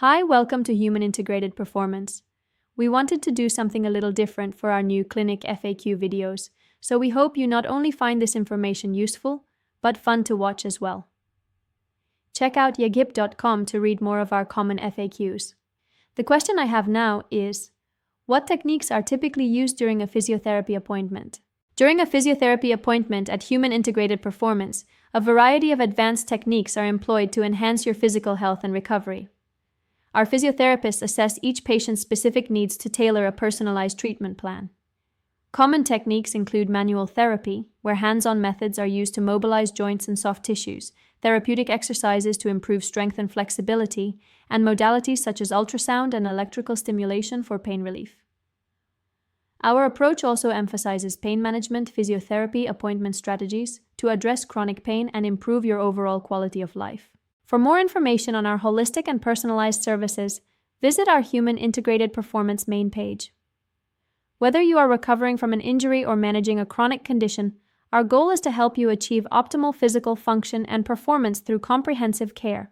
Hi, welcome to Human Integrated Performance. We wanted to do something a little different for our new clinic FAQ videos, so we hope you not only find this information useful, but fun to watch as well. Check out yagip.com to read more of our common FAQs. The question I have now is, what techniques are typically used during a physiotherapy appointment? During a physiotherapy appointment at Human Integrated Performance, a variety of advanced techniques are employed to enhance your physical health and recovery. Our physiotherapists assess each patient's specific needs to tailor a personalized treatment plan. Common techniques include manual therapy, where hands-on methods are used to mobilize joints and soft tissues, therapeutic exercises to improve strength and flexibility, and modalities such as ultrasound and electrical stimulation for pain relief. Our approach also emphasizes pain management, physiotherapy, appointment strategies to address chronic pain and improve your overall quality of life. For more information on our holistic and personalized services, visit our Human Integrated Performance main page. Whether you are recovering from an injury or managing a chronic condition, our goal is to help you achieve optimal physical function and performance through comprehensive care.